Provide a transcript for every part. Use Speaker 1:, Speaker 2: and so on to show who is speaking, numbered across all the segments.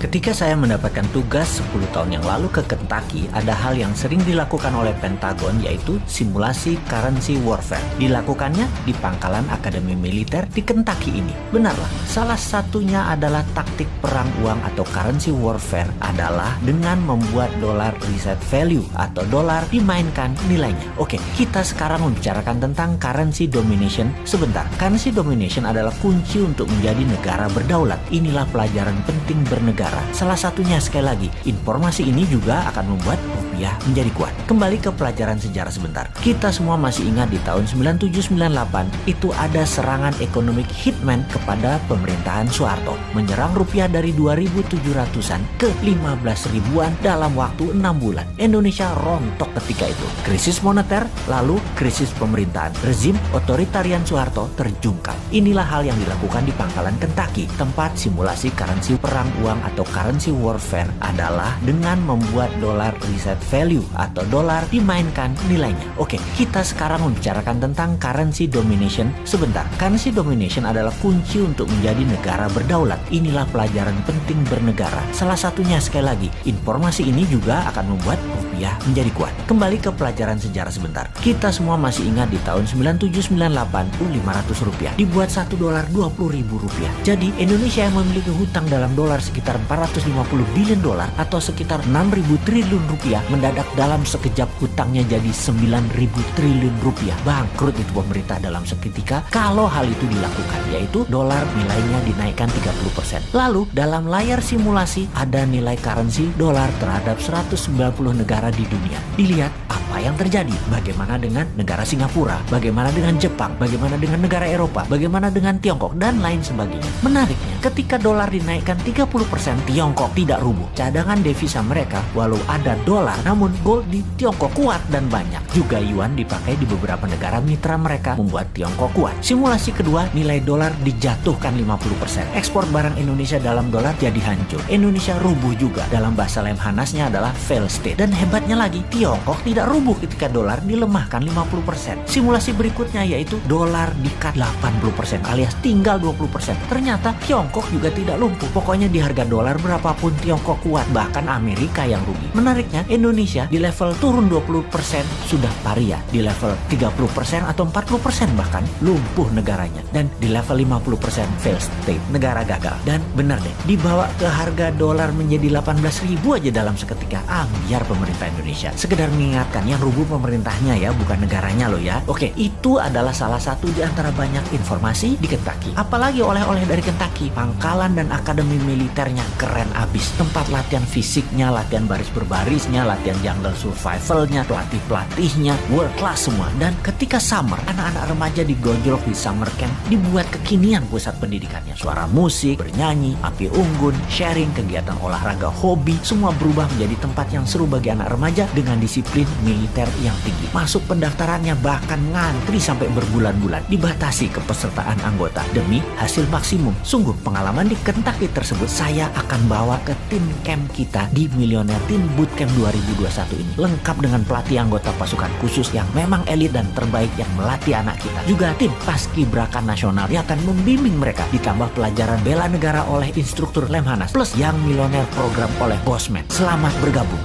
Speaker 1: Ketika saya mendapatkan tugas 10 tahun yang lalu ke Kentucky, ada hal yang sering dilakukan oleh Pentagon, yaitu simulasi currency warfare. Dilakukannya di pangkalan Akademi Militer di Kentucky ini. Benarlah, salah satunya adalah taktik perang uang atau currency warfare adalah dengan membuat dolar reset value atau dolar dimainkan nilainya. Oke, kita sekarang membicarakan tentang currency domination sebentar. Currency domination adalah kunci untuk menjadi negara berdaulat. Inilah pelajaran penting bernegara. Salah satunya, sekali lagi, informasi ini juga akan membuat rupiah menjadi kuat. Kembali ke pelajaran sejarah sebentar. Kita semua masih ingat di tahun 97-98 itu ada serangan ekonomi hitman kepada pemerintahan Soeharto, menyerang rupiah dari 2.700-an ke 15 ribuan dalam waktu 6 bulan. Indonesia rontok ketika itu. Krisis moneter, lalu krisis pemerintahan. Rezim otoritarian Soeharto terjungkal. Inilah hal yang dilakukan di pangkalan Kentucky, tempat simulasi currency perang uang atau currency warfare adalah dengan membuat dolar reset value atau dolar dimainkan nilainya. Oke, kita sekarang membicarakan tentang currency domination sebentar. Currency domination adalah kunci untuk menjadi negara berdaulat. Inilah pelajaran penting bernegara. Salah satunya, sekali lagi, informasi ini juga akan membuat rupiah menjadi kuat. Kembali ke pelajaran sejarah sebentar. Kita semua masih ingat di tahun 97-98 500 rupiah dibuat 1 dolar 20.000 rupiah. Jadi Indonesia yang memiliki hutang dalam dolar sekitar 450 billion dolar atau sekitar 6.000 triliun rupiah mendadak dalam sekejap hutangnya jadi 9.000 triliun rupiah. Bangkrut itu pemerintah dalam seketika kalau hal itu dilakukan, yaitu dolar nilainya dinaikkan 30%. Lalu dalam layar simulasi ada nilai currency dolar terhadap 190 negara di dunia. Dilihat apa yang terjadi. Bagaimana dengan negara Singapura, bagaimana dengan Jepang, bagaimana dengan negara Eropa, bagaimana dengan Tiongkok, dan lain sebagainya. Menariknya, ketika dolar dinaikkan 30%, Tiongkok tidak rubuh. Cadangan devisa mereka walau ada dolar, namun gold di Tiongkok kuat dan banyak. Juga yuan dipakai di beberapa negara mitra mereka, membuat Tiongkok kuat. Simulasi kedua, nilai dolar dijatuhkan 50%. Ekspor barang Indonesia dalam dolar jadi hancur. Indonesia rubuh juga. Dalam bahasa Lemhanasnya adalah fail state. Dan hebatnya lagi, Tiongkok tidak rubuh ketika dolar dilemahkan 50%. Simulasi berikutnya yaitu dolar di-cut 80% alias tinggal 20%. Ternyata Tiongkok juga tidak lumpuh. Pokoknya di harga dolar berapapun Tiongkok kuat, bahkan Amerika yang rugi. Menariknya, Indonesia di level turun 20% sudah paria. Di level 30% atau 40% bahkan lumpuh negaranya. Dan di level 50% fail state, negara gagal. Dan benar deh, dibawa ke harga dolar menjadi 18.000 aja dalam seketika. Biar pemerintah Indonesia. Sekedar mengingatkan, yang rubuh pemerintahnya ya, bukan negaranya loh ya. Oke, itu adalah salah satu di antara banyak informasi di Kentucky. Apalagi oleh-oleh dari Kentucky, pangkalan dan akademi militernya keren abis. Tempat latihan fisiknya, latihan baris berbarisnya, latihan jungle survivalnya, pelatih-pelatihnya, world class semua. Dan ketika summer, anak-anak remaja digojlok di summer camp, dibuat kekinian pusat pendidikannya. Suara musik, bernyanyi, api unggun, sharing, kegiatan olahraga, hobi, semua berubah menjadi tempat yang seru bagi anak remaja dengan disiplin militer yang tinggi. Masuk pendaftarannya bahkan ngantri sampai berbulan-bulan. Dibatasi kepesertaan anggota demi hasil maksimum. Sungguh pengalaman di Kentucky tersebut saya akan bawa ke tim camp kita di Millionaire Teen Bootcamp 2021 ini. Lengkap dengan pelatih anggota pasukan khusus yang memang elit dan terbaik yang melatih anak kita. Juga tim Paskibraka Nasional yang akan membimbing mereka. Ditambah pelajaran bela negara oleh instruktur Lemhanas. Plus yang Millionaire program oleh Bosman. Selamat bergabung.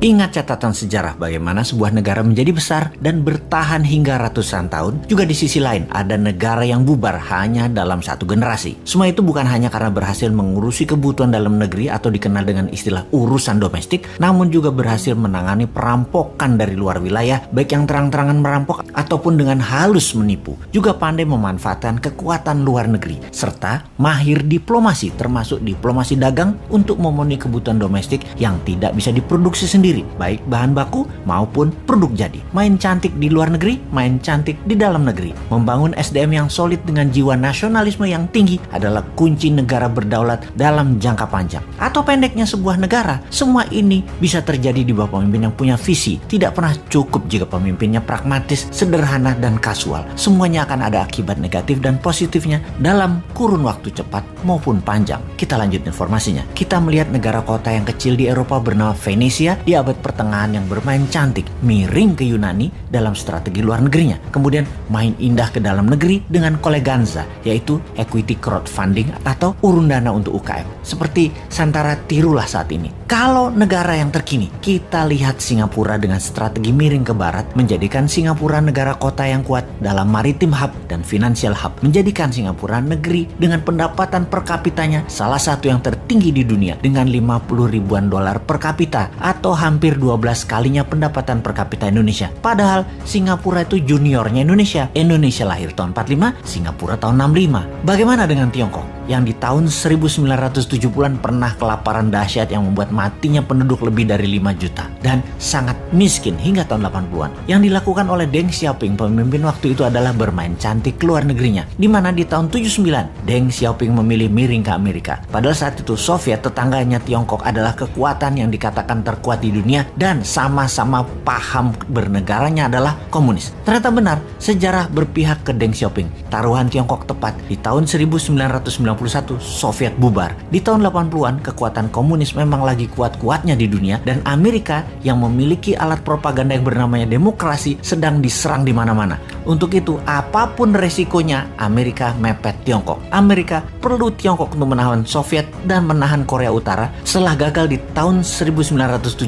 Speaker 1: Ingat catatan sejarah bagaimana sebuah negara menjadi besar dan bertahan hingga ratusan tahun. Juga di sisi lain, ada negara yang bubar hanya dalam satu generasi. Semua itu bukan hanya karena berhasil mengurusi kebutuhan dalam negeri atau dikenal dengan istilah urusan domestik, namun juga berhasil menangani perampokan dari luar wilayah, baik yang terang-terangan merampok ataupun dengan halus menipu. Juga pandai memanfaatkan kekuatan luar negeri, serta mahir diplomasi, termasuk diplomasi dagang untuk memenuhi kebutuhan domestik yang tidak bisa diproduksi sendiri, baik bahan baku maupun produk jadi. Main cantik di luar negeri, main cantik di dalam negeri. Membangun SDM yang solid dengan jiwa nasionalisme yang tinggi adalah kunci negara berdaulat dalam jangka panjang. Atau pendeknya sebuah negara, semua ini bisa terjadi di bawah pemimpin yang punya visi. Tidak pernah cukup jika pemimpinnya pragmatis, sederhana, dan kasual. Semuanya akan ada akibat negatif dan positifnya dalam kurun waktu cepat maupun panjang. Kita lanjut informasinya. Kita melihat negara kota yang kecil di Eropa bernama Venesia di abad pertengahan yang bermain cantik, miring ke Yunani dalam strategi luar negerinya. Kemudian main indah ke dalam negeri dengan koleganza, yaitu equity crowdfunding atau urun dana untuk UKM. Seperti Santara tirulah saat ini. Kalau negara yang terkini, kita lihat Singapura dengan strategi miring ke barat, menjadikan Singapura negara kota yang kuat dalam maritim hub dan financial hub, menjadikan Singapura negeri dengan pendapatan per kapitanya salah satu yang tertinggi di dunia dengan 50 ribuan dolar per kapita atau hampir 12 kalinya pendapatan per kapita Indonesia. Padahal Singapura itu juniornya Indonesia. Indonesia lahir tahun 45, Singapura tahun 65. Bagaimana dengan Tiongkok yang di tahun 1970-an pernah kelaparan dahsyat yang membuat matinya penduduk lebih dari 5 juta dan sangat miskin hingga tahun 80-an. Yang dilakukan oleh Deng Xiaoping, pemimpin waktu itu, adalah bermain cantik keluar negerinya, di mana di tahun 79 Deng Xiaoping memilih miring ke Amerika. Padahal saat itu Soviet, tetangganya Tiongkok, adalah kekuatan yang dikatakan terkuat di dunia dan sama-sama paham bernegaranya adalah komunis. Ternyata benar, sejarah berpihak ke Deng Xiaoping. Taruhan Tiongkok tepat di tahun 1991 Soviet bubar. Di tahun 80-an kekuatan komunis memang lagi kuat-kuatnya di dunia dan Amerika yang memiliki alat propaganda yang bernamanya demokrasi sedang diserang di mana-mana. Untuk itu, apapun resikonya, Amerika mepet Tiongkok. Amerika perlu Tiongkok untuk menahan Soviet dan menahan Korea Utara setelah gagal di tahun 1975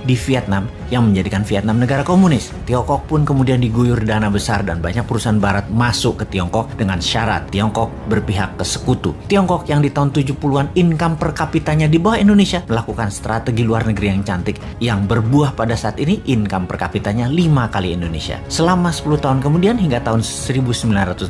Speaker 1: di Vietnam yang menjadikan Vietnam negara komunis. Tiongkok pun kemudian diguyur dana besar dan banyak perusahaan barat masuk ke Tiongkok dengan syarat Tiongkok berpihak ke sekutu. Tiongkok yang di tahun 70-an income per kapitanya di bawah Indonesia melakukan strategi luar negeri yang cantik yang berbuah pada saat ini income per kapitanya 5 kali Indonesia. Selama 10 tahun kemudian hingga tahun 1989,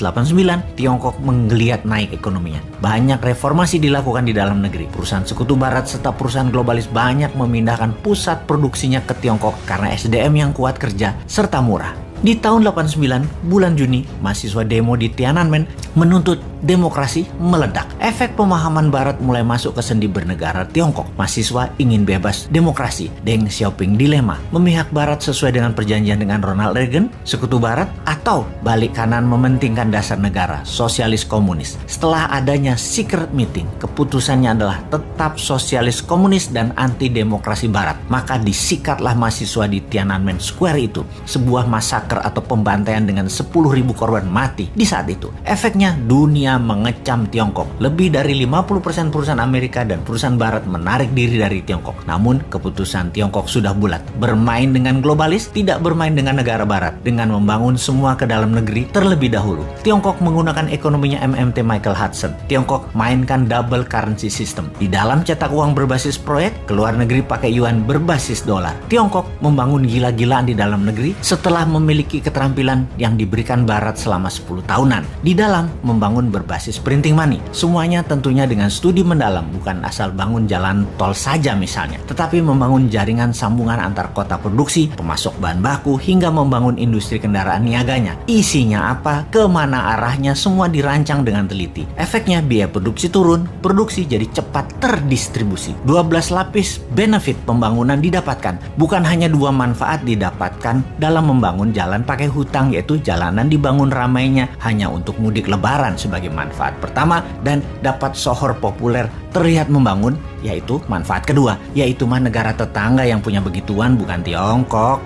Speaker 1: Tiongkok menggeliat naik ekonominya. Banyak reformasi dilakukan di dalam negeri. Perusahaan sekutu barat serta perusahaan globalis banyak memindahkan pusat produksinya ke Tiongkok karena SDM yang kuat kerja serta murah. Di tahun 89, bulan Juni, mahasiswa demo di Tiananmen menuntut demokrasi meledak. Efek pemahaman barat mulai masuk ke sendi bernegara Tiongkok. Mahasiswa ingin bebas demokrasi. Deng Xiaoping dilema, memihak barat sesuai dengan perjanjian dengan Ronald Reagan, sekutu barat, atau balik kanan mementingkan dasar negara, sosialis komunis. Setelah adanya secret meeting, keputusannya adalah tetap sosialis komunis dan anti demokrasi barat. Maka disikatlah mahasiswa di Tiananmen Square itu, sebuah massacre atau pembantaian dengan 10.000 korban mati di saat itu. Efeknya dunia mengecam Tiongkok. Lebih dari 50% perusahaan Amerika dan perusahaan barat menarik diri dari Tiongkok. Namun keputusan Tiongkok sudah bulat. Bermain dengan globalis, tidak bermain dengan negara barat. Dengan membangun semua ke dalam negeri terlebih dahulu. Tiongkok menggunakan ekonominya MMT Michael Hudson. Tiongkok mainkan double currency system. Di dalam cetak uang berbasis proyek, ke luar negeri pakai yuan berbasis dolar. Tiongkok membangun gila-gilaan di dalam negeri setelah memiliki keterampilan yang diberikan barat selama 10 tahunan. Di dalam membangun berbasis printing money. Semuanya tentunya dengan studi mendalam, bukan asal bangun jalan tol saja misalnya, tetapi membangun jaringan sambungan antar kota produksi, pemasok bahan baku, hingga membangun industri kendaraan niaganya. Isinya apa, kemana arahnya, semua dirancang dengan teliti. Efeknya biaya produksi turun, produksi jadi cepat terdistribusi. 12 lapis benefit pembangunan didapatkan. Bukan hanya 2 manfaat didapatkan dalam membangun jalan pakai hutang, yaitu jalanan dibangun ramainya hanya untuk mudik lebaran sebagai manfaat pertama dan dapat sohor populer terlihat membangun, yaitu manfaat kedua, yaitu negara tetangga yang punya begituan bukan Tiongkok.